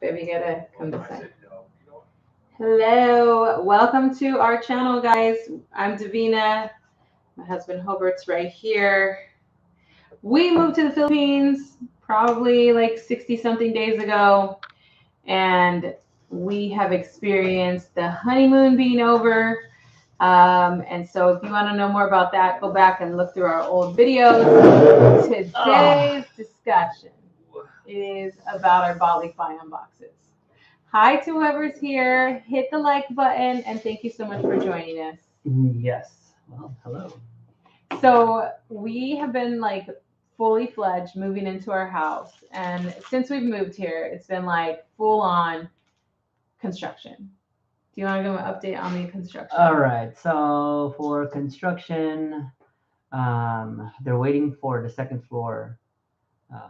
Baby, gotta come this way. Hello, welcome to our channel, guys. I'm Davina. My husband Hobart's right here. We moved to the Philippines probably like 60 something days ago, and we have experienced the honeymoon being over. And so, if you want to know more about that, go back and look through our old videos. Today's discussion is about our Balikbayan boxes. Hi to whoever's here. Hit the like button and thank you so much for joining us. Yes. Well, hello. So we have been like fully fledged moving into our house, and since we've moved here, it's been like full on construction. Do you want to give an update on the construction? All right. So for construction, they're waiting for the second floor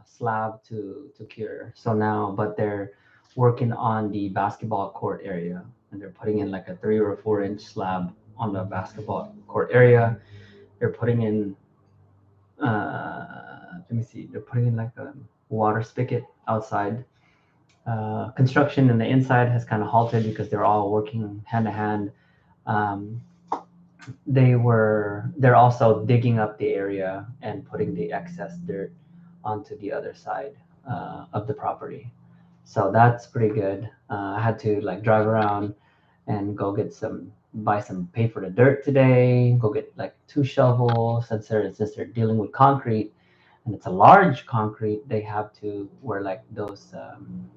slab to cure. So now, but they're working on the basketball court area, and they're putting in like a 3 or 4 inch slab on the basketball court area. They're putting in, let me see, they're putting in like a water spigot outside. Construction in the inside has kind of halted because they're all working hand to hand. Um, they're also digging up the area and putting the excess dirt onto the other side of the property. So that's pretty good. I had to like drive around and go get buy some pay for the dirt today. Go get like 2 shovels since they're dealing with concrete and it's a large concrete. They have to wear like those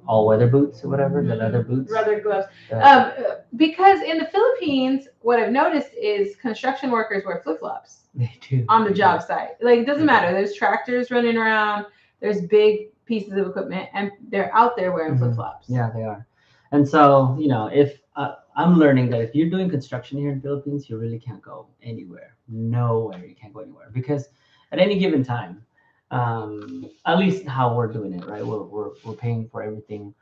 all weather boots or whatever, the leather boots. Leather gloves. Uh, Because in the Philippines, what I've noticed is construction workers wear flip flops they do on the job site. Like it doesn't matter. There's tractors running around. There's big pieces of equipment, and they're out there wearing flip flops. Yeah, they are. And so, if I'm learning that if you're doing construction here in Philippines, you really can't go anywhere. Nowhere. You can't go anywhere because at any given time, at least how we're doing it, right? We're paying for everything.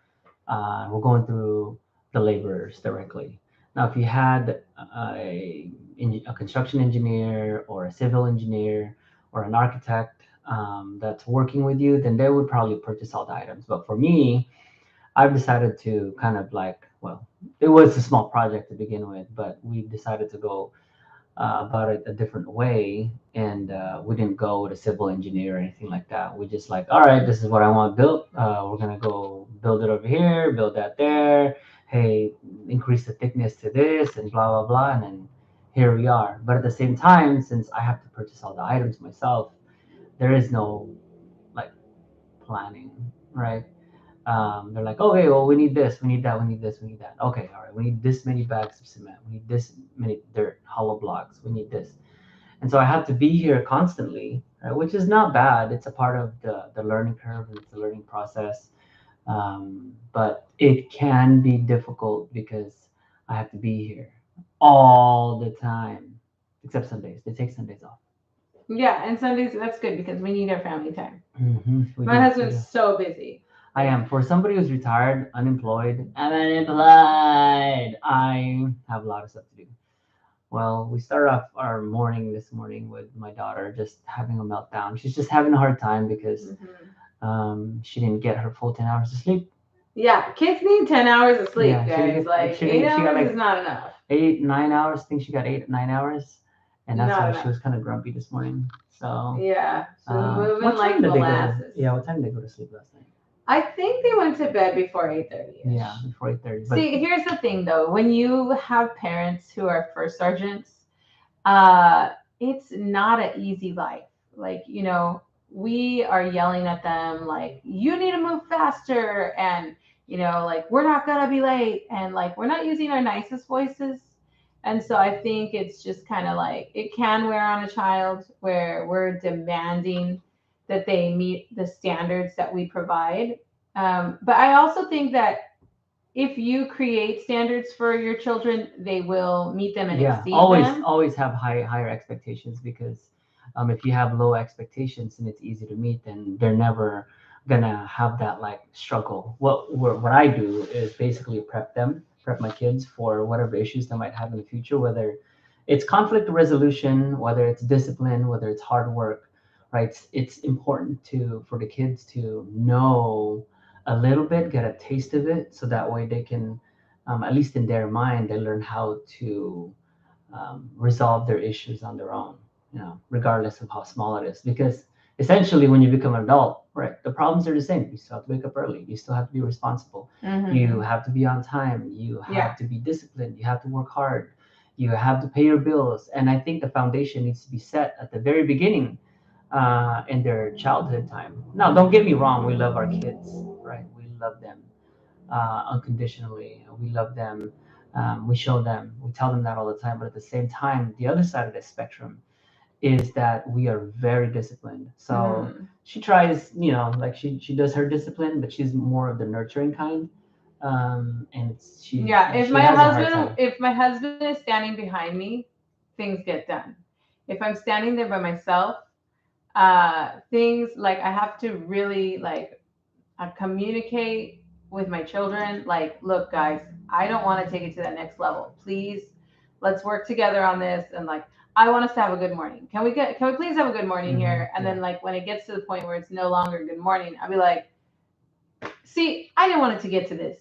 We're going through the laborers directly. Now, if you had a construction engineer or a civil engineer or an architect that's working with you, then they would probably purchase all the items. But for me, I've decided to kind of like, well, it was a small project to begin with, but we decided to go about it a different way. And we didn't go with a civil engineer or anything like that. We just like, all right, this is what I want built. We're going to go build it over here, build that there. Hey, increase the thickness to this and blah, blah, blah. And then here we are. But at the same time, since I have to purchase all the items myself, there is no like planning, right? They're like, okay, well, we need this, we need that, we need this, we need that. Okay, all right, we need this many bags of cement, we need this many dirt, hollow blocks, we need this. And so I have to be here constantly, right, which is not bad. It's a part of the learning curve and it's a learning process. But it can be difficult because I have to be here all the time, except Sundays. They take Sundays off. Yeah, and Sundays that's good because we need our family time. We My do. husband's so busy. I am. For somebody who's retired, unemployed, I have a lot of stuff to do. Well, we started off our morning this morning with my daughter just having a meltdown. She's just having a hard time because she didn't get her full 10 hours of sleep. Yeah, kids need 10 hours of sleep, Yeah, guys. Like 8 hours like is not enough. 8, 9 hours. I think she got 8, 9 hours, and that's Not why enough. she was kind of grumpy this morning. So Yeah, she's moving what like time did they go? molasses. Yeah, what time did they go to sleep last night? I think they went to bed before 8:30. Yeah, before 8:30. See, here's the thing though. When you have parents who are first sergeants, it's not an easy life. Like, we are yelling at them like, you need to move faster and like we're not gonna be late and like we're not using our nicest voices. And so I think it's just kind of like it can wear on a child where we're demanding that they meet the standards that we provide. But I also think that if you create standards for your children, they will meet them and exceed them. Always have higher expectations because if you have low expectations and it's easy to meet, then they're never gonna have that like struggle. What I do is basically prep my kids for whatever issues they might have in the future, whether it's conflict resolution, whether it's discipline, whether it's hard work, right? It's important to for the kids to know a little bit, get a taste of it, so that way they can, at least in their mind, they learn how to resolve their issues on their own, regardless of how small it is. Because essentially, when you become an adult, right, the problems are the same. You still have to wake up early. You still have to be responsible. You have to be on time. You Yeah. have to be disciplined. You have to work hard. You have to pay your bills. And I think the foundation needs to be set at the very beginning, in their childhood time. Now, don't get me wrong. We love our kids, right? We love them unconditionally. We love them. We show them. We tell them that all the time. But at the same time, the other side of the spectrum is that we are very disciplined. So she tries, like she does her discipline, but she's more of the nurturing kind. And Yeah, if she my has a hard husband time. if my husband is standing behind me, things get done. If I'm standing there by myself, things like I have to really like communicate with my children like, look guys, I don't want to take it to that next level, please let's work together on this. And like, I want us to have a good morning, can we please have a good morning here? And Yeah. then like when it gets to the point where it's no longer good morning, I'll be like, see, I didn't want it to get to this.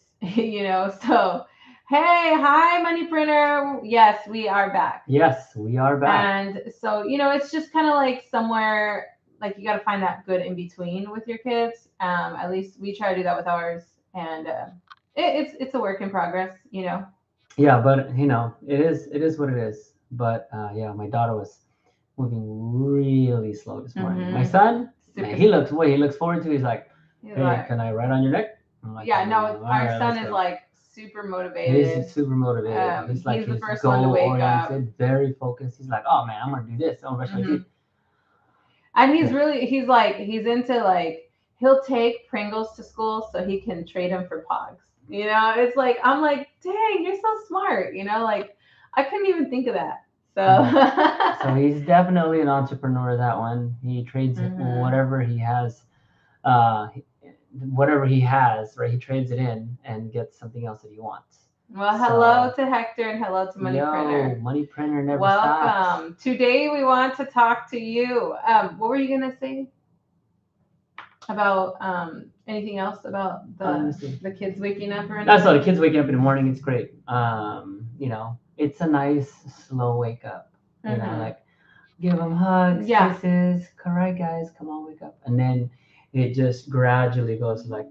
So hey, hi money printer, yes we are back. Yes, we are back. And so, it's just kind of like somewhere, like you got to find that good in between with your kids. At least we try to do that with ours. And it's a work in progress. Yeah, but it is what it is. But yeah, my daughter was moving really slow this morning. My son, man, Super. he looks forward to. He's like, He's "Hey, like, can I ride on your neck?" I'm like, yeah, no, All our right, son let's is go." like super He's motivated. super motivated. He's the He's first one to goal wake up. oriented, very focused. He's like, "Oh man, I'm gonna do this. I'm gonna brush my Hmm. teeth." And he's Yeah. really, he's into like, he'll take Pringles to school so he can trade them for Pogs. It's like, I'm like, dang, you're so smart. Like, I couldn't even think of that. So So, he's definitely an entrepreneur. That one, he trades hmm, uh, whatever he has, right? He trades it in and gets something else that he wants. well, hello So, to Hector and hello to Money yo, Printer. money printer never stops. Welcome. Today we want to talk to you. What were you gonna say about anything else about Let me the see. the kids waking up or That's all. The anything? kids waking up in the morning. It's great. It's a nice slow wake up. Hmm. Like give them hugs, Yeah. kisses. All right, guys, come on, wake up. And then it just gradually goes like,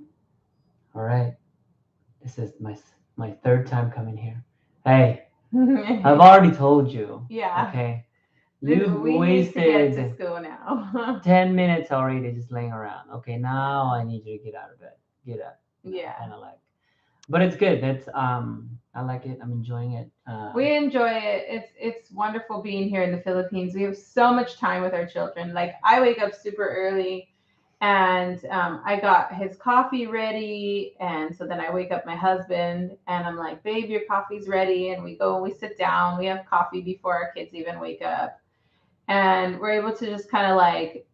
all right, this is my third time coming here. Hey, I've already told you. Yeah. Okay, you've We need to get to wasted school now. 10 minutes already just laying around. Okay, now I need you to get out of bed. Get up. Yeah. And I like. But it's good. I like it. I'm enjoying it. We enjoy it. It's wonderful being here in the Philippines. We have so much time with our children. Like I wake up super early, and I got his coffee ready, and so then I wake up my husband, and I'm like, "Babe, your coffee's ready," and we go and we sit down. We have coffee before our kids even wake up, and we're able to just kind of like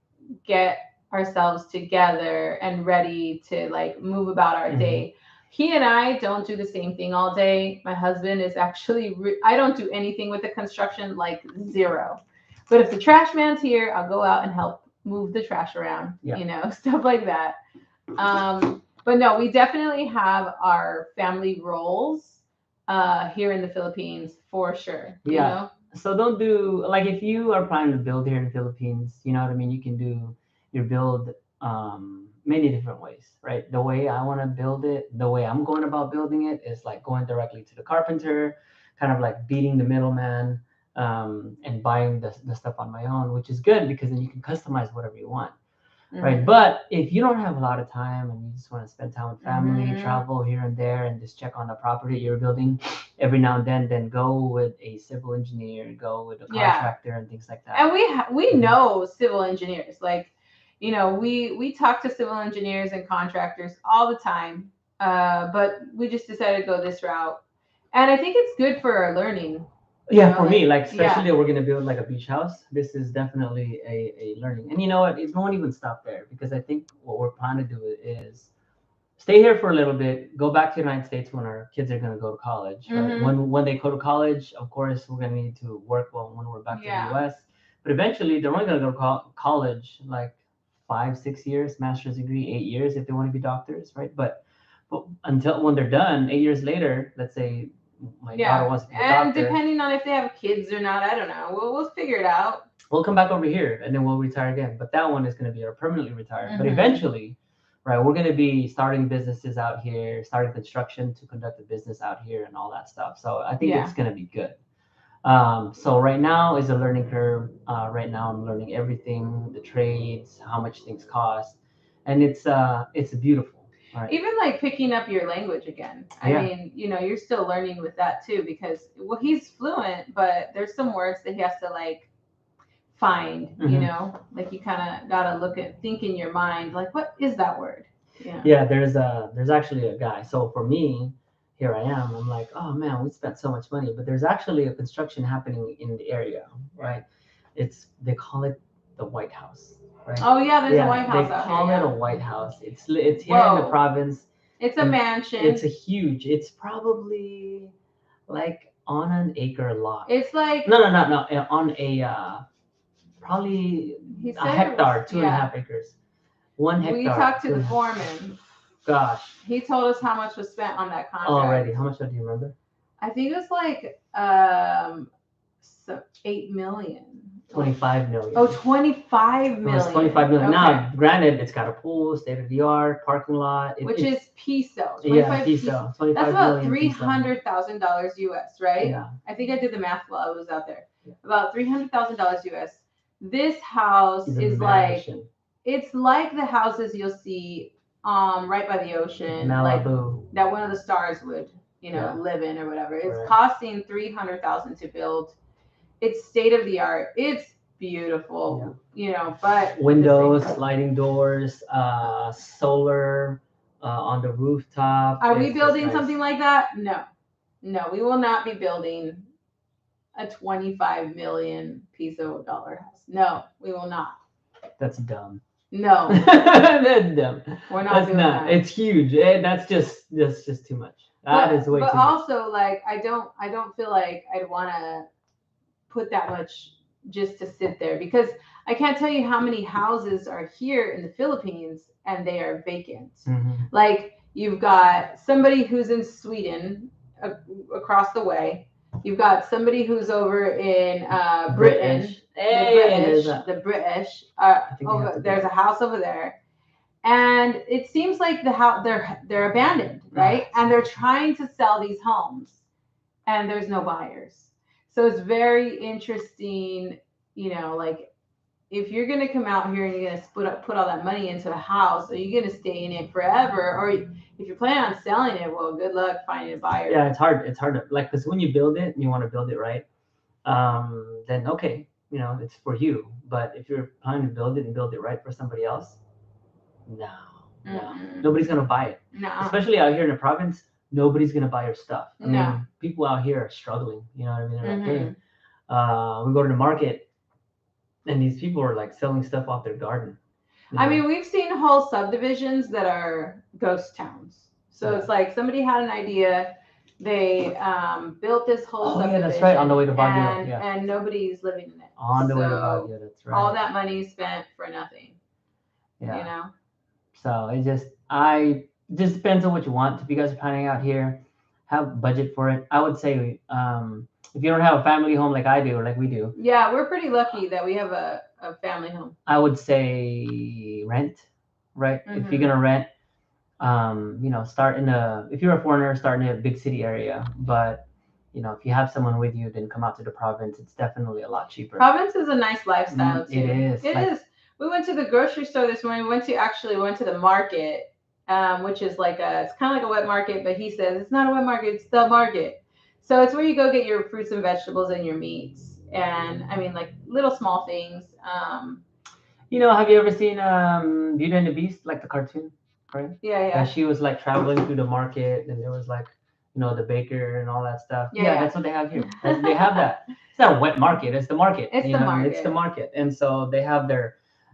get ourselves together and ready to like move about our Mhm. day. He and I don't do the same thing all day. My husband is actually, I don't do anything with the construction, like zero. But if the trash man's here, I'll go out and help move the trash around, Yeah. stuff like that. But no, we definitely have our family roles here in the Philippines for sure. Yeah. So don't do like if you are planning to build here in the Philippines, you know what I mean? You can do your build many different ways, right? The way I want to build it, the way I'm going about building it is like going directly to the carpenter, kind of like beating the middleman, and buying the stuff on my own, which is good because then you can customize whatever you want. Right. Mhm. But if you don't have a lot of time and you just want to spend time with family, Mhm. travel here and there, and just check on the property you're building every now and then go with a civil engineer, go with a Yeah. contractor, and things like that. And we know civil engineers. Like, we talk to civil engineers and contractors all the time. But we just decided to go this route, and I think it's good for our learning. Yeah, for me, Like, like yeah. especially if we're gonna build like a beach house, this is definitely a learning. And you know what? It won't even stop there because I think what we're planning to do is stay here for a little bit, go back to the United States when our kids are going to go to college, right? Mhm. When they go to college, of course, we're going to need to work well when we're back to the Yeah. U.S. But eventually, they're only going to go to college like 5, 6 years, master's degree, 8 years if they want to be doctors, right? But until when they're done, 8 years later, let's say my daughter Yeah. wants to be a And doctor, depending on if they have kids or not, I don't know. We'll figure it out. we'll come back over here and then we'll retire again. But that one is going to be permanently retired. But Mhm. eventually, right, we're going to be starting businesses out here, starting construction to conduct a business out here and all that stuff. So I think Yeah. it's going to be good. So right now is a learning curve. Right now I'm learning everything, the trades, how much things cost, and it's beautiful. Right. Even like picking up your language again. I Yeah. mean, you're still learning with that too because well, he's fluent, but there's some words that he has to like find. Like you kind of gotta think in your mind, like what is that word? Yeah. Yeah, there's actually a guy. So for me, here I am. I'm like, oh man, we spent so much money, but there's actually a construction happening in the area, right? They call it the White House, right? Oh yeah, there's a Yeah, White they House out here. call it a Yeah. White House. It's here in the Whoa. province. It's a and mansion. It's a huge. It's probably like on an acre lot. It's like No. On a probably he a said it hectare, was, two and a yeah. half acres. 1 hectare. We talked to two the and a half- foreman. Gosh, He told us how much was spent on that contract. already. How much do you remember? I think it was like 8 million. 25 million. Oh, 25 It was million. 25 million. Okay. Now, granted, it's got a pool, state of the art, parking lot. Which it's, is peso. yeah, 25 peso. 25 That's about million peso. $300,000 US, right? Yeah. I think I did the math while I was out there. Yeah. About $300,000 US. This house It's a is like mansion. it's like the houses you'll see right by the ocean, like Malibu. that one of the stars would Yeah. live in or whatever. It's Right. costing $300,000 to build. It's state of the art. It's beautiful, but Windows, sliding doors, solar on the rooftop. Are we It's just building nice. something like that? No, we will not be building a 25 million peso dollar house. No, we will not. That's dumb. No, That's dumb. we're not That's doing not. that. It's huge. That's just too much. That is way but too much. also, like, I don't feel like I'd want to put that much just to sit there because I can't tell you how many houses are here in the Philippines and they are vacant. Mhm. Like you've got somebody who's in Sweden across the way. You've got somebody who's over in Britain. The British. There's a house over there, and it seems like the house they're abandoned, right? And they're trying to sell these homes, and there's no buyers. So it's very interesting, like if you're going to come out here and you're going to put all that money into a house, are you going to stay in it forever? Or if you're planning on selling it, well, good luck finding a buyer. Yeah, it's hard. It's hard to, like, because when you build it and you want to build it right, then okay, it's for you. But if you're planning to build it and build it right for somebody else, no, nobody's going to buy it. No. Especially out here in the province, nobody's going to buy your stuff. I No. mean, people out here are struggling. You know what I mean? They're like, hey, we go to the market, and these people are like selling stuff off their garden. I mean, we've seen whole subdivisions that are ghost towns. So it's like somebody had an idea, they built this whole subdivision. Yeah, that's right. On the way to Baguio, and nobody's living in it. On the way to Baguio, that's right. All that money spent for nothing. Yeah. So it just depends on what you want. If you guys are planning out here, have budget for it. I would say if you don't have a family home like I do or like we do. Yeah, we're pretty lucky that we have a family home. I would say rent, right? Mm-hmm. If you're gonna rent, start if you're a foreigner, start in a big city area. But if you have someone with you, then come out to the province. It's definitely a lot cheaper. Province is a nice lifestyle too. It is. It is. We went to the grocery store this morning. We went to the market, which is it's kind of like a wet market, but he says it's not a wet market, it's the market. So it's where you go get your fruits and vegetables and your meats, and I mean like little small things. Have you ever seen Beauty and the Beast, like the cartoon, right? Yeah. And she was like traveling through the market, and there was like the baker and all that stuff. Yeah, that's what they have here. They have that. It's not a wet market. It's the market. It's the market. It's the market, and so they have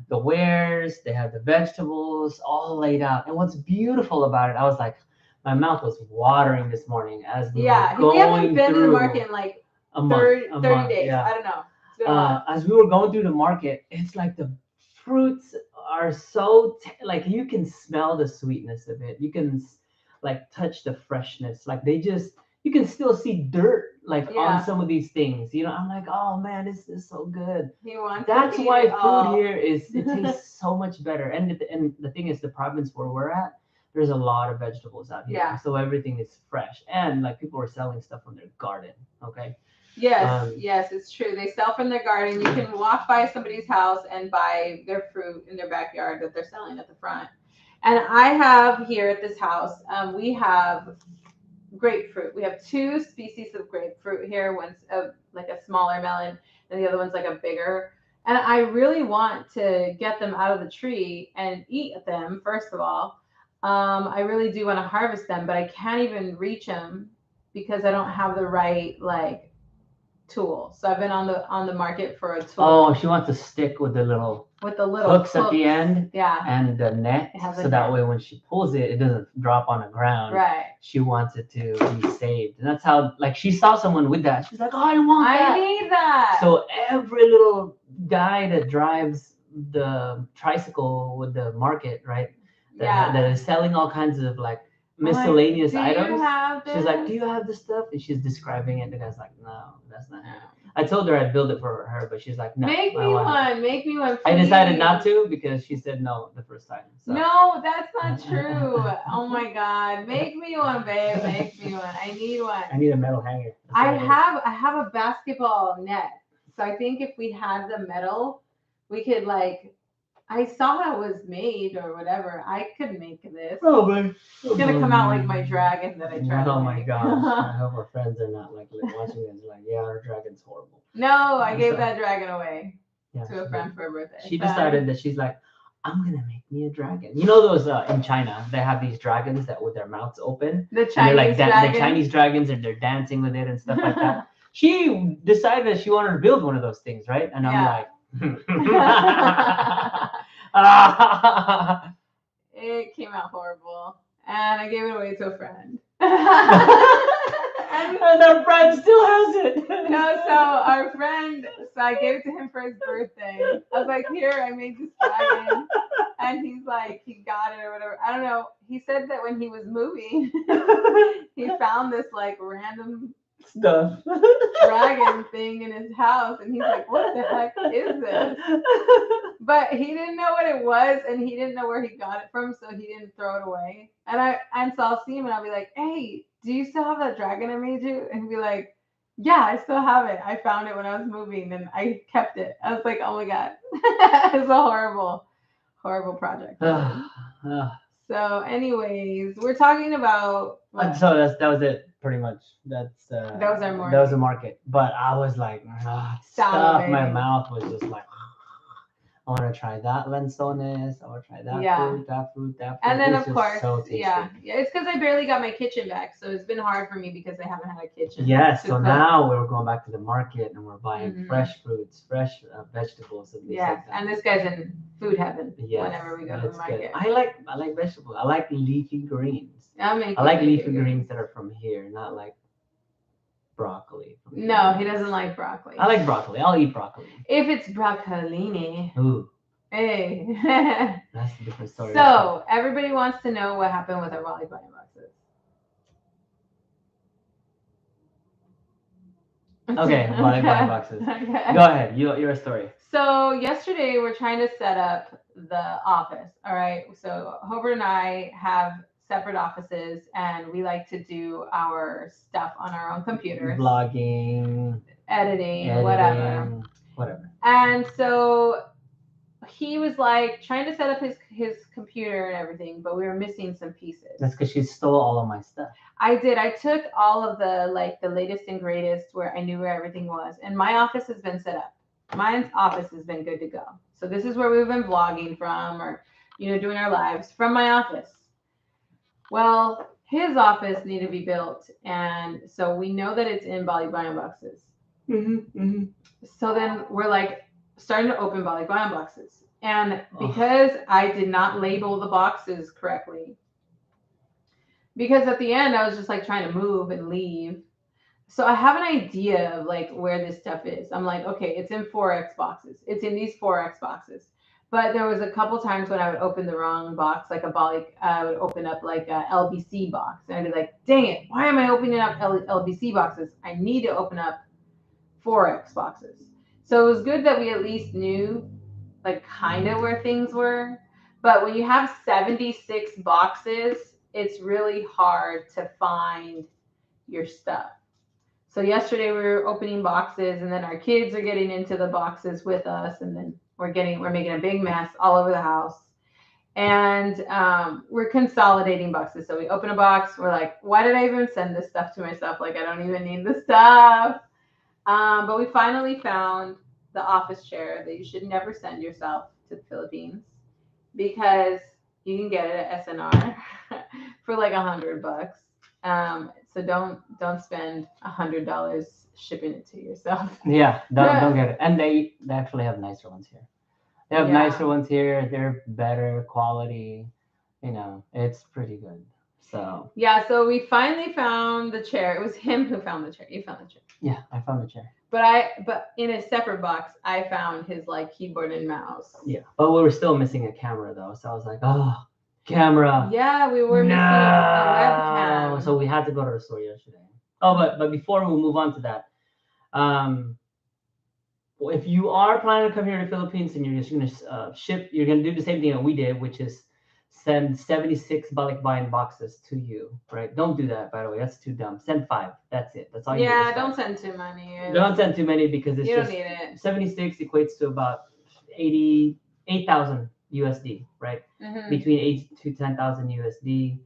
the wares, they have the vegetables all laid out. And what's beautiful about it, I was like, my mouth was watering this morning as we were going we haven't been to the market in like a month, 30 days. Yeah. I don't know. As we were going through the market, it's like the fruits are so like you can smell the sweetness of it. You can like touch the freshness. Like they just you can still see dirt like on Yeah. some of these things. You know, I'm like, oh man, this is so good. He wants to That's eat why it food all. here is it tastes so much better. And the thing is, the province where we're at, there's a lot of vegetables out here, Yeah. so everything is fresh. And like people are selling stuff from their garden. Okay. Yes, Um, yes, it's true. They sell from their garden. You can walk by somebody's house and buy their fruit in their backyard that they're selling at the front. And I have here at this house, we have grapefruit. We have two species of grapefruit here. One's like a smaller melon, and the other one's like a bigger. And I really want to get them out of the tree and eat them, first of all. I really do want to harvest them, but I can't even reach them because I don't have the right like tool. So I've been on the market for a oh, tool she wants to stick with the little with the little hooks at the hooks. end Yeah, and the net, it has a so that net. way when she pulls it, it doesn't drop on the ground. Right. She wants it to be saved, and that's how. Like she saw someone with that, she's like, "Oh, I want I that." need that. So every little guy that drives the tricycle with the market, right? Yeah. That is selling all kinds of like I'm like, miscellaneous do you items. have She's like, "Do this? you have this stuff?" And she's describing it. The guy's like, "No, that's not it." No. I told her I'd build it for her, but she's like, "No, Make I me want it." one. Make me one. I decided not please. to because she said no the first time. So. No, that's not true. Oh my God. Make me one, babe. Make me one. I need one. I need a metal hanger. That's I what it is. have a basketball net. So I think if we had the metal, we could like I saw how it was made or whatever. I could make this. Oh man. It's gonna come out like my dragon that I tried to Oh my make. gosh. I hope our friends are not like watching this like, yeah, our dragon's horrible. No, I gave So- that dragon away Yeah, to a friend for a birthday. she So decided that she's like, I'm gonna make me a dragon. You know those in China, they have these dragons that with their mouths open. the And they're like Chinese dragon. the Chinese dragons and they're dancing with it and stuff like that. She decided that she wanted to build one of those things, right? And I'm like, It came out horrible, and I gave it away to a friend. and our friend still has it. No, so our friend, so I gave it to him for his birthday. I was like, here, I made this dragon. And he's like, he got it or whatever. I don't know. He said that when he was moving, he found this like random Stuff. dragon thing in his house. And he's like, what the heck is this? But he didn't know what it was and he didn't know where he got it from. So he didn't throw it away. And so I'll see him and I'll be like, hey, do you still have that dragon I made you? And he'd be like, yeah, I still have it. I found it when I was moving and I kept it. I was like, oh my God. It's a horrible project. So, anyways, we're talking about So that was it, pretty much. That was our morning. That was a market, but I was like, stuff. My mouth was just like, I want to try that lanzones. I want to try that fruit, that fruit, that fruit. And then It's of just course, so tasty. yeah, it's because I barely got my kitchen back, so it's been hard for me because I haven't had a kitchen. Yes, to so cook. now we're going back to the market and we're buying Mhm. fresh fruits, fresh vegetables. And things Yes, like that. and this guy's in food heaven. Yes, whenever we go to the it's good. market. I like vegetables. I like leafy greens. I I like leafy greens that are from here, not like broccoli. No, he doesn't like broccoli. I like broccoli. I'll eat broccoli. If it's broccolini. Ooh, Hey. that's a different story. So everybody wants to know what happened with our Balikbayan boxes. Okay, Balikbayan boxes. Okay. Go ahead. Your story. So yesterday we're trying to set up the office. All right. So Hobart and I have separate offices, and we like to do our stuff on our own computers. Vlogging, editing, whatever. And so he was like trying to set up his computer and everything, but we were missing some pieces. That's because she stole all of my stuff. I did. I took all of the latest and greatest where I knew where everything was, and my office has been set up. My office has been good to go. So this is where we've been vlogging from, or doing our lives from my office. Well, his office needed to be built, and so we know that it's in Balikbayan boxes. So then we're like starting to open Balikbayan boxes, and because I did not label the boxes correctly, because at the end I was just like trying to move and leave. So I have an idea of like where this stuff is. I'm like, okay, it's in 4X boxes. It's in these 4X boxes. But there was a couple times when I would open the wrong box, like a Bali, I would open up like a LBC box, and I'd be like, "Dang it! Why am I opening up LBC boxes? I need to open up Forex boxes." So it was good that we at least knew like kind of where things were. But when you have 76 boxes, it's really hard to find your stuff. So yesterday we were opening boxes, and then our kids are getting into the boxes with us, and then we're making a big mess all over the house. And we're consolidating boxes. So we open a box, we're like, why did I even send this stuff to myself? Like I don't even need the stuff. But we finally found the office chair that you should never send yourself to the Philippines because you can get it at SNR for like $100. So don't spend $100 shipping it to yourself. Yeah, don't get it. And they actually have nicer ones here. They have Yeah. nicer ones here. They're better quality. You know, it's pretty good. So Yeah, so we finally found the chair. It was him who found the chair. You found the chair. yeah, I found the chair. But in a separate box, I found his like keyboard and mouse. Yeah, but we were still missing a camera though. So I was like, oh, camera. Yeah, we were missing a webcam. So we had to go to the store yesterday. Oh, but before we move on to that, um, if you are planning to come here to the Philippines and you're just gonna ship, you're gonna do the same thing that we did, which is send 76 Balikbayan boxes to you, right? Don't do that, by the way. That's too dumb. Send 5. That's it. That's all you do. Yeah, is don't 5. send too many. Don't send too many because it's You don't just need it. 76 equates to about 88,000 USD, right? Mhm. Between 8 to 10,000 USD.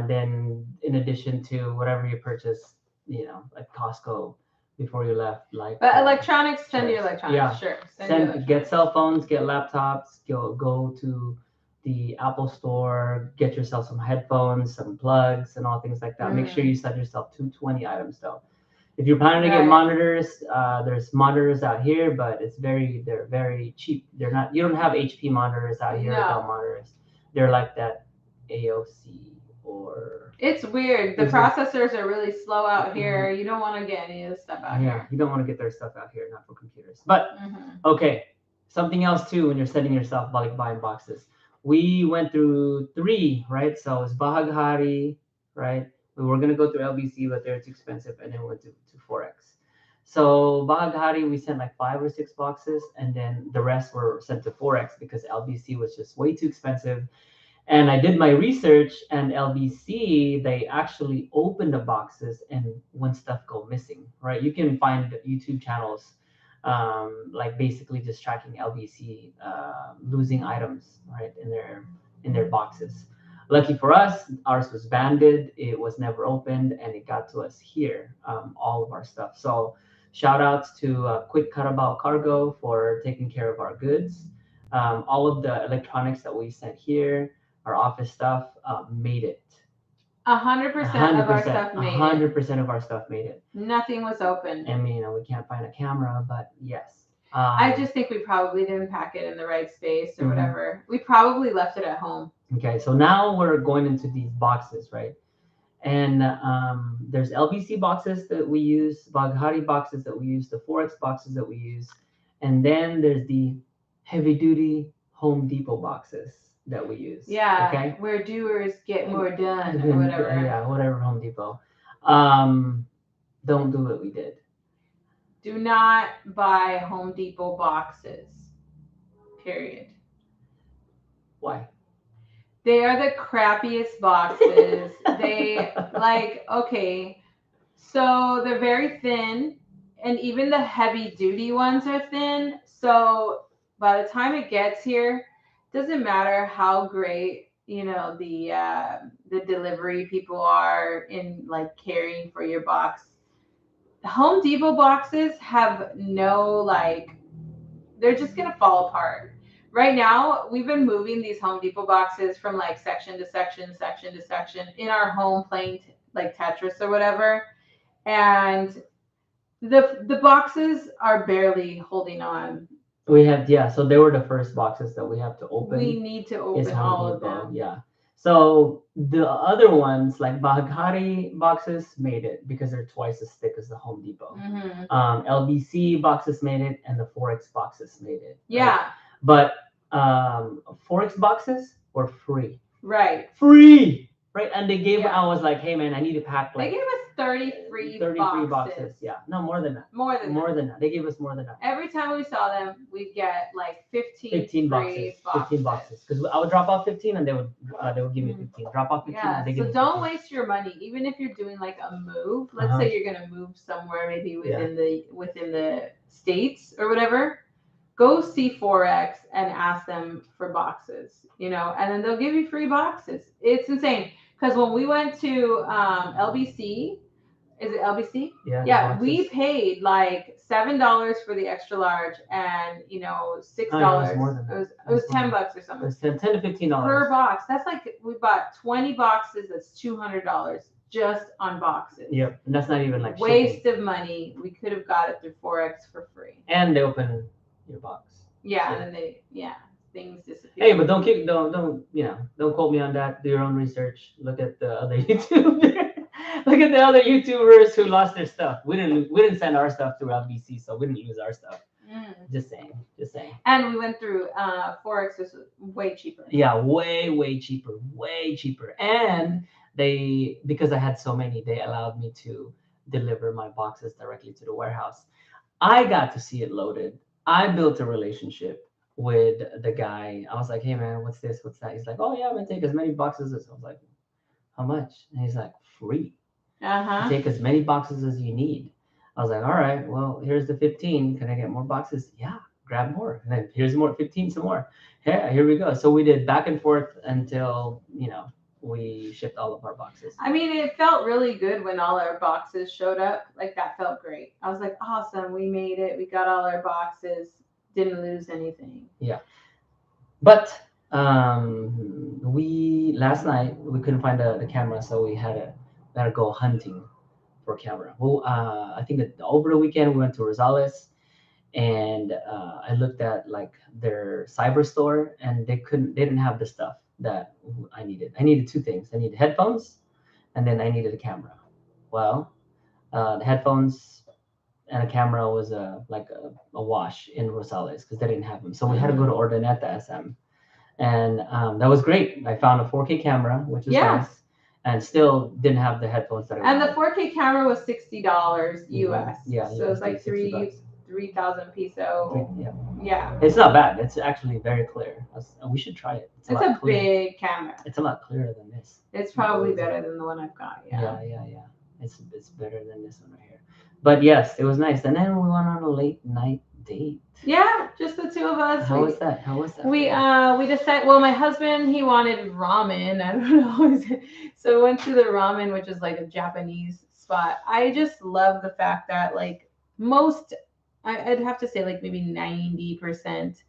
Then in addition to whatever you purchase, you know, at Costco before you left, like. But electronics, send your chairs. electronics. Yeah. Sure. Get cell phones, get laptops, go to the Apple store, get yourself some headphones, some plugs, and all things like that. Make sure you send yourself 220 items though. If you're planning to get Right. monitors, there's monitors out here, but they're very cheap. They're not. You don't have HP monitors out here, No. Dell monitors. They're like that AOC or. It's weird. The processors are really slow out here. You don't want to get any of this stuff out Yeah, here. you don't want to get their stuff out here, not for computers. But okay, something else too when you're setting yourself Balikbayan boxes. We went through 3, right? So it's Bahaghari, right? We were gonna go through LBC, but they're too expensive, and then we went to Forex. So Bahaghari, we sent like 5 or 6 boxes, and then the rest were sent to Forex because LBC was just way too expensive. And I did my research, and LBC, they actually open the boxes and when stuff go missing, right? You can find YouTube channels, like basically just tracking LBC losing items, right, in their boxes. Lucky for us, ours was banded. It was never opened, and it got to us here, all of our stuff. So shout outs to Quick Carabao Cargo for taking care of our goods. All of the electronics that we sent here, our office stuff, made it. 100% of our stuff made it. 100% of our stuff made it. Nothing was open. I mean, we can't find a camera, but yes. I just think we probably didn't pack it in the right space or whatever. We probably left it at home. Okay, so now we're going into these boxes, right? And there's LBC boxes that we use, Baghari boxes that we use, the Forex boxes that we use, and then there's the heavy duty Home Depot boxes that we use. Yeah, okay? Where doers get more done or whatever. Yeah, whatever, Home Depot. Don't do what we did. Do not buy Home Depot boxes. Period. Why? They are the crappiest boxes. They okay. So they're very thin, and even the heavy duty ones are thin. So by the time it gets here, doesn't matter how great the delivery people are in like caring for your box. Home Depot boxes have no they're just gonna fall apart. Right now, we've been moving these Home Depot boxes from like section to section, section to section in our home playing like Tetris or whatever, and the boxes are barely holding on. We have so they were the first boxes that we have to open. We need to open all of them. Yeah. So the other ones like Bahaghari boxes made it because they're twice as thick as the Home Depot. LBC boxes made it, and the Forex boxes made it. Yeah. Right? But Forex boxes were free. Right. Free, right? And they gave. Yeah. I was like, hey man, I need to pack They like gave us 30 free 30 free boxes. boxes. Yeah, no, more than that. More than More that. than that. They gave us more than that. Every time we saw them, we'd get like 15 free boxes. 15 boxes. Because I would drop off 15 and they would give me 15. Drop off 15 Yeah, and they give so me don't 15. waste your money, even if you're doing like a move. Let's Uh-huh. say you're gonna move somewhere, maybe Yeah. within the states or whatever. Go see Forex and ask them for boxes, and then they'll give you free boxes. It's insane. Because when we went to LBC, is it LBC? Yeah. Yeah, Boxes. we paid like $7 for the extra large, and $6. Oh, yeah, it was more than that. It was $10 or It something was 10 to $15 per box. That's like we bought 20 boxes. That's $200 just on boxes. Yep, and that's not even like Waste shipping. of money. We could have got it through Forex for free. And they open your box. Yeah, So. and then things disappear. Hey, but don't quote me on that. Do your own research. Look at the other YouTubers. Look at the other YouTubers who lost their stuff. We didn't send our stuff through LBC, so we didn't lose our stuff. Just saying. And we went through Forex was way cheaper. Yeah, way cheaper, And because I had so many, they allowed me to deliver my boxes directly to the warehouse. I got to see it loaded. I built a relationship with the guy. I was like, hey man, what's this? What's that? He's like, oh yeah, I'm gonna take as many boxes as. I was like, how much? And he's like, free. Take as many boxes as you need. I was like, all right, well, here's the 15. Can I get more boxes? Yeah, grab more. And then here's more, 15, some more. Yeah, here we go. So we did back and forth until, we shipped all of our boxes. I mean, it felt really good when all our boxes showed up. Like, that felt great. I was like, awesome, we made it. We got all our boxes. Didn't lose anything. Yeah. But last night we couldn't find the camera, so we had to go hunting for camera. Well, I think that over the weekend we went to Rosales, and I looked at like their cyber store, and they didn't have the stuff that I needed. I needed two things. I needed headphones, and then I needed a camera. Well, the headphones and a camera was like a wash in Rosales because they didn't have them. So we had to go to Ordaneta SM, and that was great. I found a 4K camera, which was nice, and still didn't have the headphones that I wanted. And the 4K camera was $60 US. Yeah, so it's like 3,000 peso. Yeah. It's not bad. It's actually very clear. We should try it. It's a big camera. It's a lot clearer than this. It's probably better than the one I've got. Yeah. It's better than this one right here. But yes, it was nice. And then we went on a late night date. Yeah, just the two of us. How was that? We decided. Well, my husband, he wanted ramen. I don't know. So we went to the ramen, which is like a Japanese spot. I just love the fact that like I'd have to say like maybe 90%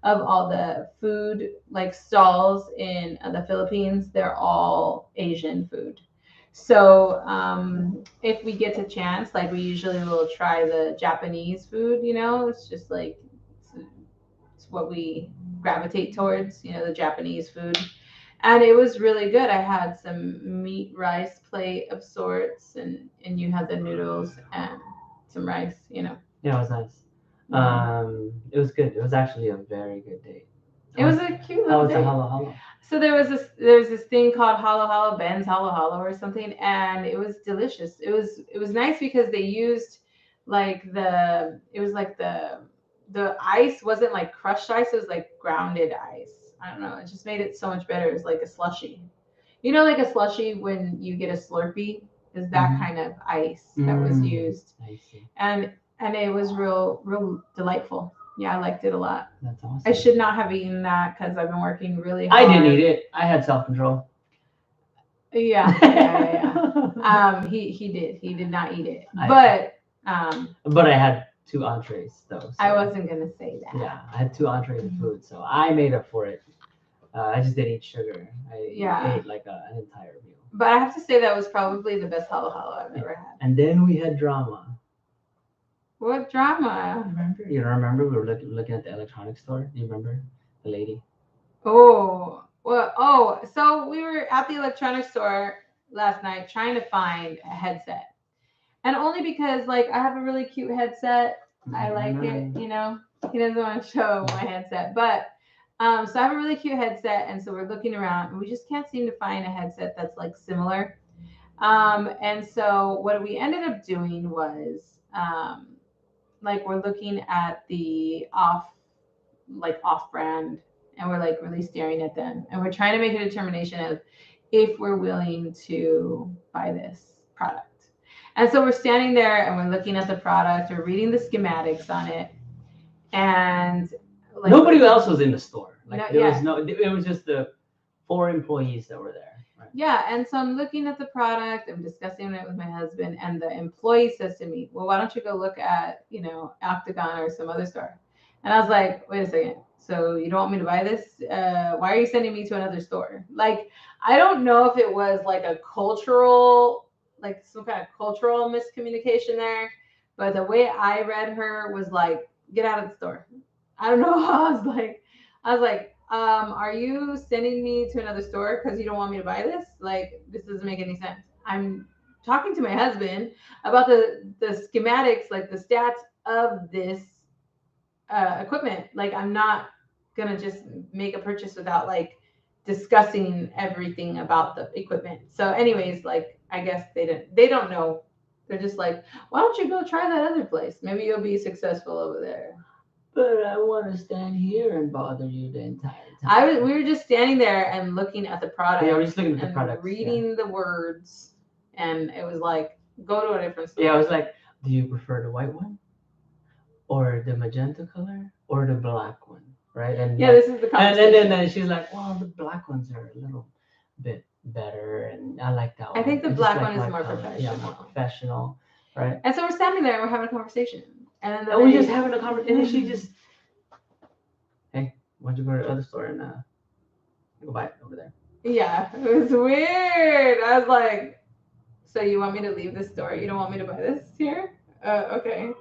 of all the food like stalls in the Philippines, they're all Asian food. So if we get a chance, like we usually will try the Japanese food. It's just like it's what we gravitate towards. The Japanese food, and it was really good. I had some meat rice plate of sorts, and you had the noodles and some rice. Yeah, it was nice. It was good. It was actually a very good date. It was a cute little date. How was the halo? So there's this thing called halo halo, Ben's halo halo or something, and it was delicious. It was nice because they used like the ice wasn't like crushed ice, it was like grounded ice. I don't know, it just made it so much better. It was like a slushy. Like a slushy when you get a Slurpee is that kind of ice that was used. I see. And it was real delightful. Yeah, I liked it a lot. That's awesome. I should not have eaten that because I've been working really hard. I didn't eat it. I had self-control. Yeah. He did. He did not eat it. But I had 2 entrees though. So. I wasn't gonna say that. Yeah, I had 2 entrees of food, so I made up for it. I just didn't eat sugar. I ate like an entire meal. But I have to say that was probably the best halo halo I've ever had. And then we had drama. What drama? You don't remember? We were looking at the electronics store. Do you remember the lady? Oh, well, so we were at the electronics store last night trying to find a headset. And only because like I have a really cute headset. I like it, He doesn't want to show my headset. But So I have a really cute headset, and so we're looking around, and we just can't seem to find a headset that's like similar. And so what we ended up doing was like we're looking at the off brand, and we're like really staring at them, and we're trying to make a determination of if we're willing to buy this product. And so we're standing there and we're looking at the product, we're reading the schematics on it, and like Nobody else was in the store. Like no, there yeah, was no. It was just the 4 employees that were there. Right? yeah. And so I'm looking at the product, I'm discussing it with my husband, and the employee says to me, well, why don't you go look at, Octagon or some other store? And I was like, wait a second. So you don't want me to buy this? Why are you sending me to another store? Like, I don't know if it was like a cultural, like some kind of cultural miscommunication there, but the way I read her was like, get out of the store. I don't know. Are you sending me to another store because you don't want me to buy this? Like, this doesn't make any sense. I'm talking to my husband about the schematics, like the stats of this equipment. Like, I'm not gonna just make a purchase without like discussing everything about the equipment. So, anyways, like I guess they don't know. They're just like, why don't you go try that other place? Maybe you'll be successful over there. But I want to stand here and bother you the entire We time. were just standing there and looking at the product. Yeah, we're just looking at the and products. reading the words, and it was like, go to a different store. Yeah, I was like, do you prefer the white one, or the magenta color, or the black one, right? And Yeah, this is the and conversation. then she's like, well, the black ones are a little bit better, and I like that one. I think the just black like one is my more color. Yeah, more professional. professional, right? And so we're standing there and we're having a conversation. And then the And we're lady, just having a conversation, and then she just, hey, why don't you go to the other store and go buy it over there? yeah, it was weird. I was like, so you want me to leave this store? You don't want me to buy this here? Okay.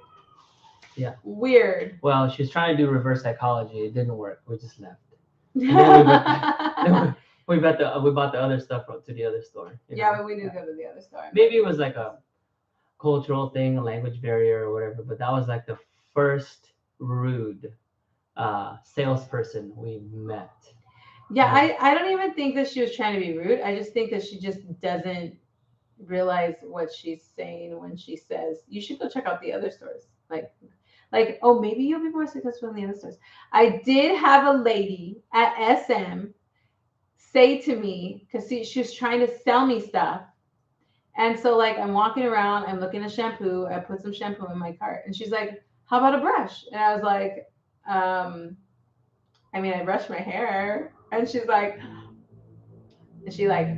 Yeah. Weird. Well, she was trying to do reverse psychology. It didn't work. We just left. And then we bought the other stuff to the other store. Yeah, but we did go to the other store. Maybe it was like a cultural thing, a language barrier or whatever. But that was like the first rude salesperson we met. Yeah, I don't even think that she was trying to be rude. I just think that she just doesn't realize what she's saying when she says you should go check out the other stores. Like, oh, maybe you'll be more successful in the other stores. I did have a lady at SM say to me, because she was trying to sell me stuff. And so, like, I'm walking around, I'm looking at shampoo. I put some shampoo in my cart. And she's like, how about a brush? And I was like, I mean, I brush my hair. And she's like, and she like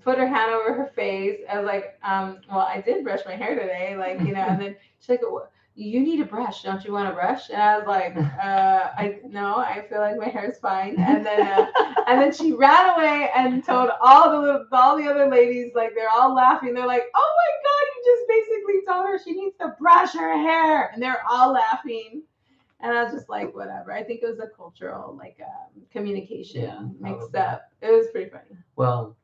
put her hand over her face. I was like, well, I did brush my hair today, like, and then she's like, "Well, you need a brush, don't you want a brush?" And I was like, I no, I feel like my hair's fine. And then she ran away and told all the other ladies, like they're all laughing. They're like, oh my god, you just basically told her she needs to brush her hair, and they're all laughing. And I was just like, whatever. I think it was a cultural like communication mixed up. It was pretty funny. Well,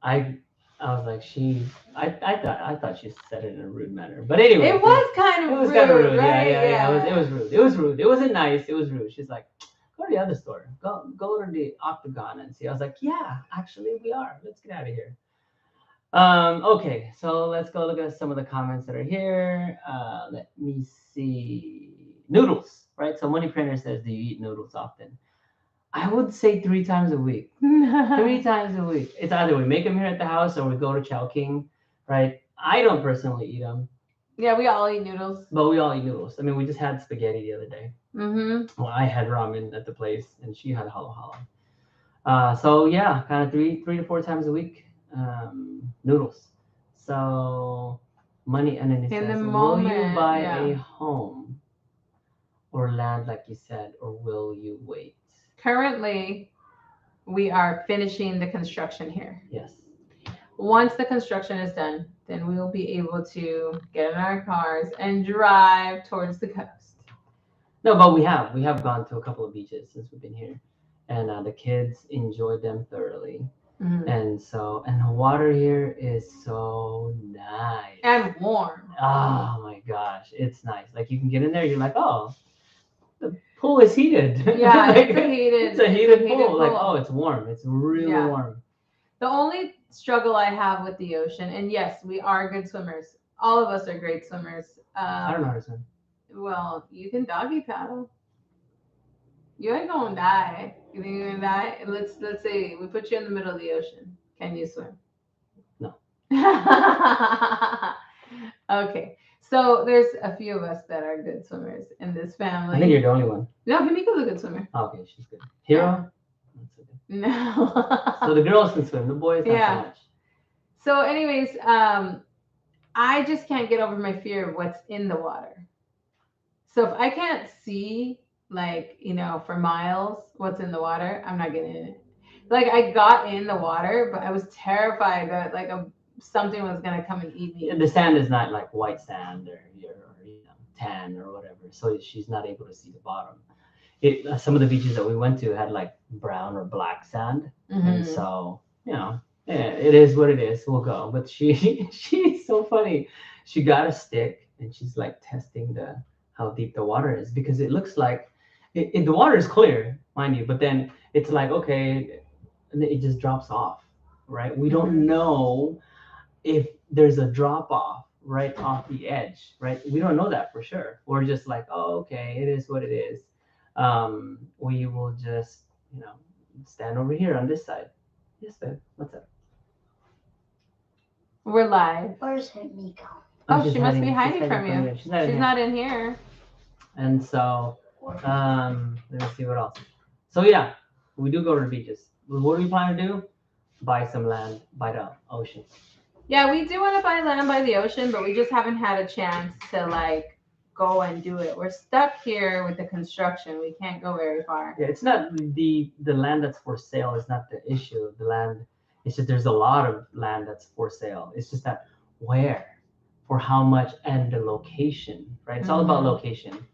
I was like I thought she said it in a rude manner, but anyway, it was kind of rude, kind of rude. right? Yeah. It was rude. It was rude. It wasn't nice. It was rude. She's like, go to the other store. Go to the Octagon and see. I was like, yeah, actually we are. Let's get out of here. Okay, so let's go look at some of the comments that are here. Let me see. Noodles, right? So Money Printer says, do you eat noodles often? I would say 3 times a week. 3 times a week. It's either we make them here at the house or we go to Chow King, right? I don't personally eat them. Yeah, we all eat noodles. But we all eat noodles. I mean, we just had spaghetti the other day. Mm-hmm. Well, I had ramen at the place, and she had halo halo. So yeah, kind of three to 4 times a week, noodles. So money, and then it In the says, will you moment, buy yeah. a home or land like you said, or will you wait? Currently, we are finishing the construction here. Yes. Once the construction is done, then we will be able to get in our cars and drive towards the coast. No, but we have gone to a couple of beaches since we've been here, and the kids enjoyed them thoroughly. Mhm. And the water here is so nice And warm. Oh my gosh, it's nice. Like you can get in there, you're like, oh, the pool is heated. Yeah, Like, it's it's a a heated heated pool. Like, oh, pool. it's warm. It's really Yeah. warm. The only struggle I have with the ocean, and yes, we are good swimmers. All of us are great swimmers. I don't know how to swim. Well, you can doggy paddle. You ain't gonna die. You think you're gonna die? Let's say we put you in the middle of the ocean. Can you swim? No. Okay. So there's a few of us that are good swimmers in this I think you're family. the only one. No, Himiko's a good swimmer. Oh, okay, she's good. Yeah. Hero? Not so good. No. So the girls can swim, the boys not so Yeah. much. So, anyways, I just can't get over my fear of what's in the water. So if I can't see, like, for miles what's in the water, I'm not getting in it. Like, I got in the water, but I was terrified that, like, something was going to come and eat me. The sand is not like white sand or tan or whatever, so she's not able to see the bottom. Some of the beaches that we went to had like brown or black sand, and Mm-hmm. so yeah, it is what it is. We'll go. But she's so funny. She got a stick and she's like testing the how deep the water is because it looks like the water is clear, mind you, but then it's like okay, and then it just drops off, right? We don't know if there's a drop off right off the edge, right? We don't know that for sure. We're just like, oh, okay, it is what it is. We will just, you know, stand over here on this side. Yes, babe. What's up? We're live. Where's Miko? Oh, She's she must be she's hiding from from you. She's not in She's here. not in here. And so, let me see what else. So yeah, we do go to the beaches. What do we plan to do? Buy some land by the ocean. Yeah, we do want to buy land by the ocean, but we just haven't had a chance to, like, go and do it. We're stuck here with the construction. We can't go very far. Yeah, it's not the land that's for sale is not the issue. The land, it's just there's a lot of land that's for sale. It's just that where, for how much, and the location, right? It's all about Mhm. location.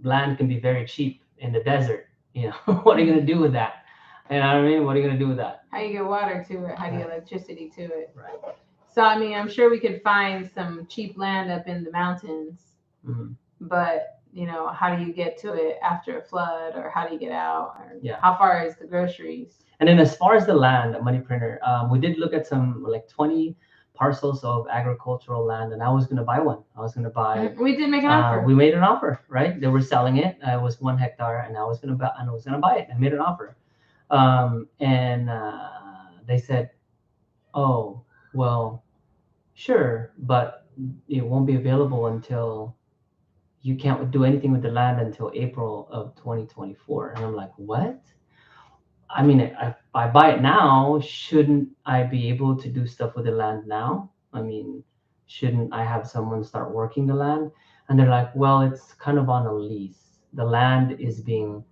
Land can be very cheap in the desert. What are you gonna do with that? You know what I mean? What are you gonna do with that? How do you get water to it? How do you get electricity to it? Right. So, I mean, I'm sure we could find some cheap land up in the mountains, Mhm. but, how do you get to it after a flood, or how do you get out, or Yeah. how far is the groceries? And then as far as the land, money printer, we did look at some like 20 parcels of agricultural land, and I was gonna buy one. I was gonna buy. We did make an offer. We made an offer, right? They were selling it. It was 1 hectare, and I was gonna buy it. I made an offer, and they said, "Oh, well, sure, but it won't be available until you can't do anything with the land until April of 2024." And I'm like, "What?" I mean, if I buy it now, shouldn't I be able to do stuff with the land now? I mean, shouldn't I have someone start working the land? And they're like, well, it's kind of on a lease. The land is being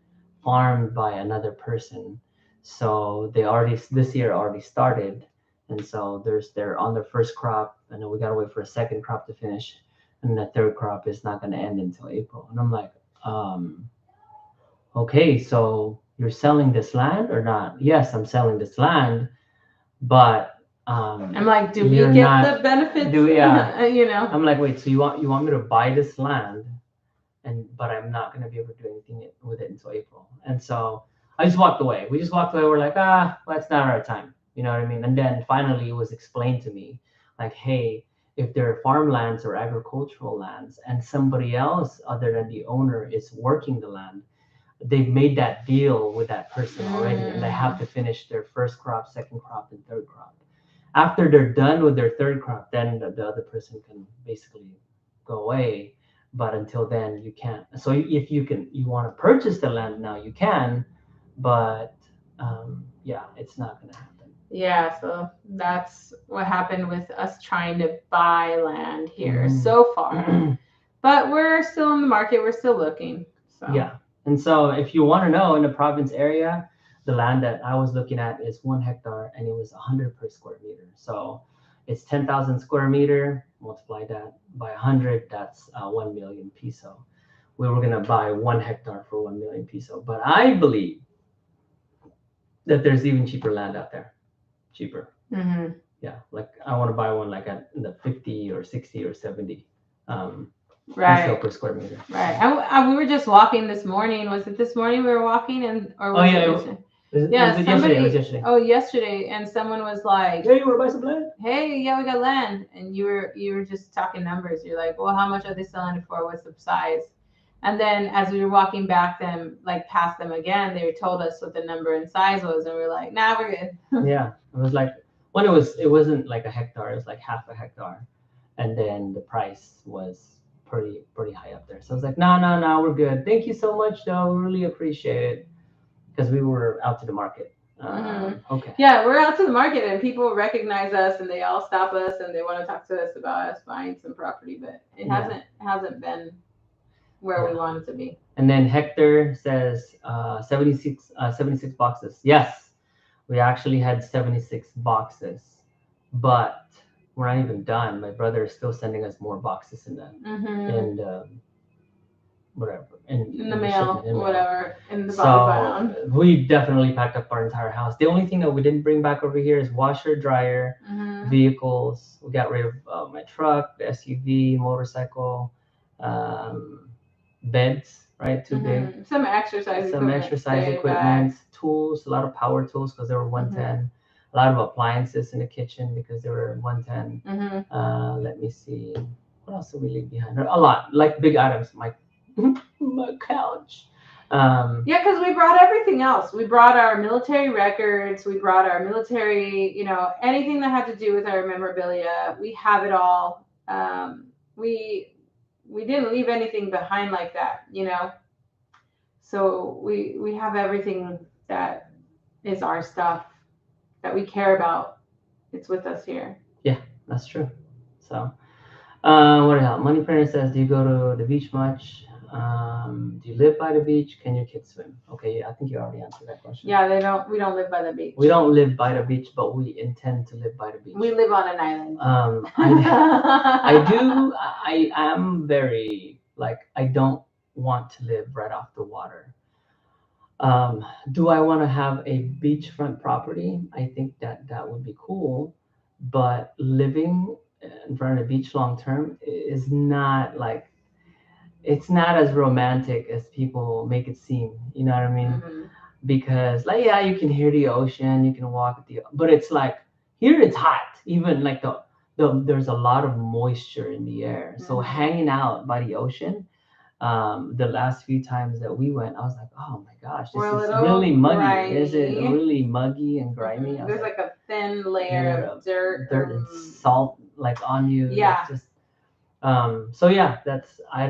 farmed by another person. So this year already started. And so they're on their first crop, and then we gotta wait for a second crop to finish. And the third crop is not gonna end until April. And I'm like, um, okay, so you're selling this land or not? Yes, I'm selling this land, but I'm like, do we you're get not- the benefits? yeah. you know? I'm like, wait, so you want me to buy this land, but I'm not gonna be able to do anything with it until April. And so I just walked away. We just walked away. We're like, well, it's not our time. You know what I mean? And then finally it was explained to me, like, hey, if there are farmlands or agricultural lands and somebody else other than the owner is working the land, they've made that deal with that person already, and they have to finish their first crop, second crop, and third crop. After they're done with their third crop, then the other person can basically go away. But until then, you can't. So if you want to purchase the land now, you can, but yeah, it's not going to happen. Yeah, so that's what happened with us trying to buy land here Mhm. so far. But we're still in the market. We're still looking. So Yeah. And so if you want to know, in the province area, the land that I was looking at is 1 hectare, and it was 100 per square meter. So it's 10,000 square meter, multiply that by 100, that's 1 million peso. We were going to buy 1 hectare for 1 million peso. But I believe that there's even cheaper land out there. Cheaper. Mhm. Yeah. Like I want to buy one like at the 50 or 60 or 70. Um, Right. per square meter. Right. And we were just walking this morning. Was it this morning we were walking, or Oh was yeah, it yesterday? was Yeah, it yesterday? It was somebody. yesterday. Oh, yesterday, and someone was like, Yeah, you want to buy some land? "Hey, yeah, we got land," and you were just talking numbers. You're like, "Well, how much are they selling it for? What's the size?" And then as we were walking back them, like past them again, they told us what the number and size was, and we were like, "Nah, we're good." Yeah, it was like when it wasn't like a hectare. It was like half a hectare, and then the price was pretty high up there. So I was like, no, no, no, we're good. Thank you so much, though. We really appreciate it because we were out to the market. Okay. Yeah, we're out to the market, and people recognize us, and they all stop us, and they want to talk to us about us buying some property, but it hasn't been where we Yeah. want it to be. And then Hector says 76 boxes. Yes, we actually had 76 boxes, but we're not even done. My brother is still sending us more boxes in the and whatever In the mail, shipment, whatever, in the so Balikbayan. we definitely packed up our entire house. The only thing that we didn't bring back over here is washer, dryer, vehicles. We got rid of my truck, the SUV, motorcycle, um, beds, right? Too big. Some exercise Some equipment. exercise stayed equipment, back. tools, a lot of power tools because they were 110. A lot of appliances in the kitchen because they were 110. Let me see. What else did we leave behind? A lot, like big items. My couch. Yeah, because we brought everything else. We brought our military records. We brought our military, anything that had to do with our memorabilia. We have it all. We didn't leave anything behind like that. So we have everything that is our stuff that we care about. It's with us here. Yeah, that's true. So, what else? Money Printer says, "Do you go to the beach much? Do you live by the beach? Can your kids swim?" Okay, I think you already answered that question. Yeah, they don't. We don't live by the beach. We don't live by the beach, but we intend to live by the beach. We live on an island. I do. I am very like I don't want to live right off the water. Do I want to have a beachfront property? I think that would be cool, but living in front of the beach long term is not like it's not as romantic as people make it seem. You know what I mean? Because like yeah, you can hear the ocean, you can walk at the, but it's like here it's hot. Even like there's a lot of moisture in the air. So hanging out by the ocean, the last few times that we went, I was like, oh my gosh, this is really muggy. Grimy. Is it really muggy and grimy? There's like a thin layer of dirt and salt like on you. Yeah. It's just, so yeah, I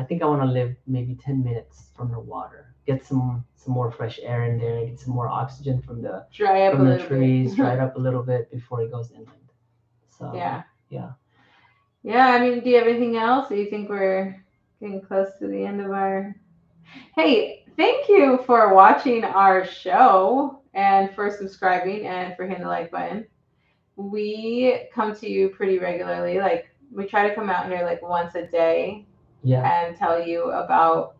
think I want to live maybe 10 minutes from the water, get some more fresh air in there, get some more oxygen from the trees, dry it up a little bit before it goes inland. So yeah. Yeah, I mean, do you have anything else? Do you think we're getting close to the end of our... Hey, thank you for watching our show and for subscribing and for hitting the like button. We come to you pretty regularly. Like, we try to come out here like once a day and tell you about,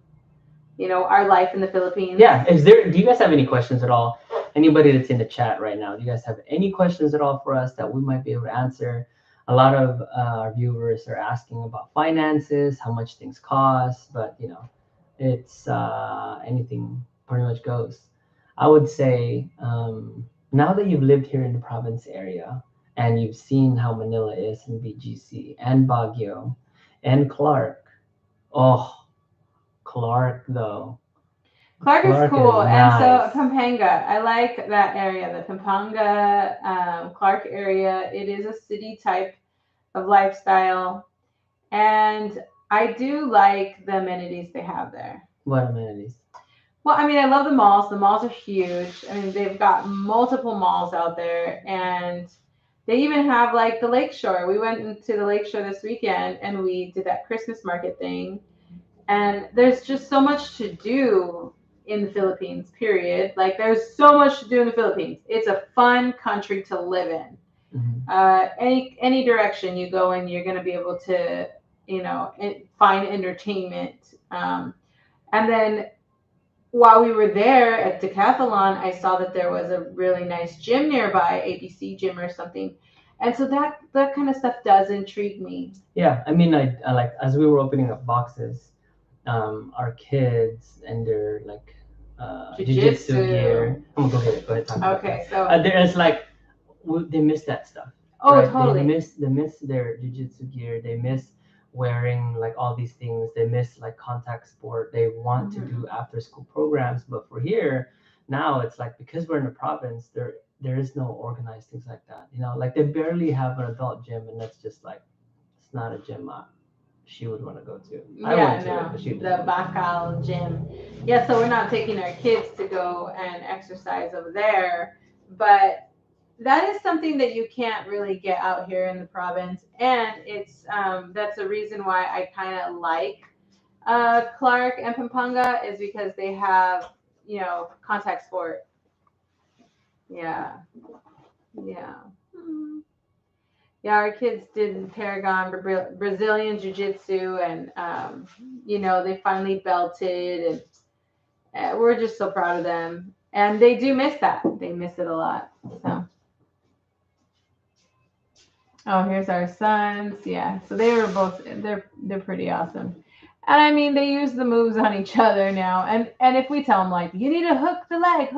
our life in the Philippines. Yeah. Do you guys have any questions at all? Anybody that's in the chat right now, do you guys have any questions at all for us that we might be able to answer? A lot of our viewers are asking about finances, how much things cost, but it's anything pretty much goes. I would say now that you've lived here in the province area and you've seen how Manila is in BGC and Baguio and Clark. Oh, Clark though. Clark is cool, and nice. so Pampanga, I like that area. The Pampanga, Clark area. It is a city type of lifestyle, and I do like the amenities they have there. What amenities? Well, I mean, I love the malls. The malls are huge. I mean, they've got multiple malls out there, and they even have like the lakeshore. We went into the lakeshore this weekend, and we did that Christmas market thing. And there's just so much to do in the Philippines, period. Like, there's so much to do in the Philippines. It's a fun country to live in. Any direction you go in, you're going to be able to, find entertainment. And then while we were there at Decathlon, I saw that there was a really nice gym nearby, ABC gym or something. And so that kind of stuff does intrigue me. Yeah, I mean, I like as we were opening up boxes, our kids and their like jujitsu Jiu-jitsu. gear. I'm gonna go ahead. Go ahead, talk about that. Okay, so There's like they miss that stuff, oh, right? totally. They miss their jujitsu gear. They miss wearing like all these things. They miss like contact sport. They want to Mhm. do after school programs, but for here now it's like because we're in the province, there is no organized things like that. You know, like they barely have an adult gym, and that's just like it's not a gym she would want to go to. I Yeah, went to it, no, but she the didn't. Bacal gym. Yeah, so we're not taking our kids to go and exercise over there, but that is something that you can't really get out here in the province, and it's that's the reason why I kind of like Clark and Pampanga is because they have contact sport. Yeah, yeah. Hmm. Yeah, our kids did Paragon Brazilian Jiu Jitsu, and they finally belted, and we're just so proud of them. And they do miss that; they miss it a lot. So, oh, here's our sons. Yeah, so they were both they're pretty awesome. And I mean, they use the moves on each other now. And if we tell them like you need to hook the leg,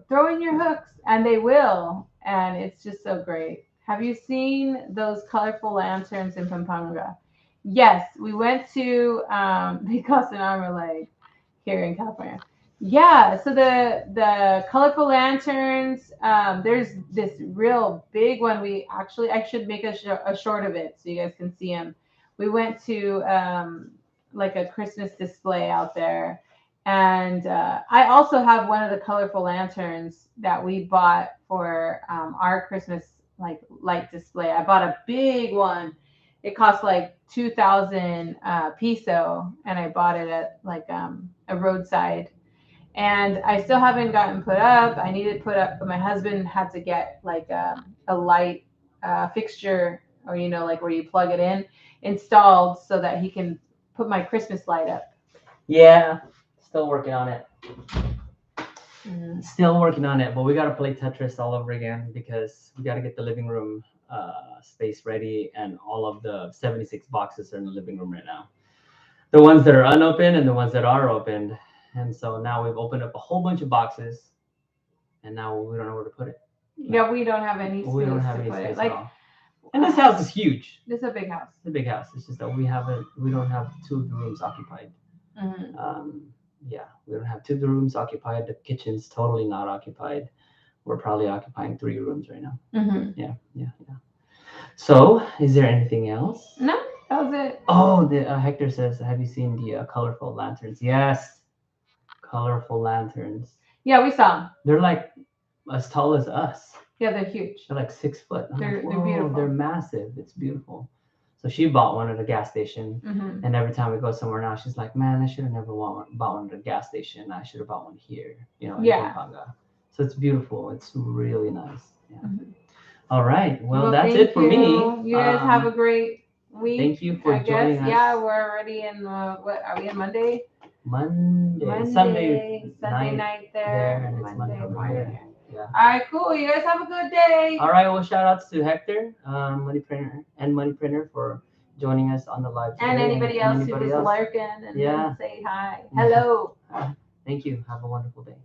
throw in your hooks, and they will. And it's just so great. Have you seen those colorful lanterns in Pampanga? Yes, we went to they cost an arm or leg here in California. Yeah, so the colorful lanterns. There's this real big one. We actually I should make a short of it so you guys can see them. We went to like a Christmas display out there, and I also have one of the colorful lanterns that we bought for our Christmas like light display. I bought a big one. It cost like 2,000 peso, and I bought it at like a roadside. And I still haven't gotten put up. I needed put up, but my husband had to get like a light fixture, or like where you plug it in, installed so that he can put my Christmas light up. Yeah, still working on it. Mm. Still working on it, but we gotta play Tetris all over again because we gotta get the living room space ready, and all of the 76 boxes are in the living room right now. The ones that are unopened and the ones that are opened. And so now we've opened up a whole bunch of boxes, and now we don't know where to put it. Yeah, we don't have any We don't space have to any put space it. at Like all. And this house is huge. this is a big house. It's a big house. It's just that we don't have two of the rooms occupied. Hmm. Yeah, we don't have two of the rooms occupied. The kitchen's totally not occupied. We're probably occupying three rooms right now. Hmm. Yeah, yeah, yeah. So, is there anything else? No, that was it. Oh, the Hector says, "Have you seen the colorful lanterns?" Yes, colorful lanterns. Yeah, we saw them. They're like as tall as us. Yeah, they're huge. They're like 6 foot. They're Whoa, beautiful. they're massive. It's beautiful. So she bought one at a gas station, Hmm. and every time we go somewhere now, she's like, "Man, I should have never bought one at a gas station. I should have bought one here, in Yeah. Pampanga." So it's beautiful. It's really nice. Yeah. Hmm. All right. Well, that's thank it for me. you. You guys have a great week. Thank you for I joining guess. us. Yeah, we're already in what are we on Monday? Monday, Sunday night night there, there. and it's Monday over morning here. here. Yeah. All right, cool. You guys have a good day. All right. Well, shout outs to Hector, Money Printer, and Money Printer for joining us on the live today. And anybody else who anybody was else. lurking and Yeah. didn't say hi. Hello. Thank you. Have a wonderful day.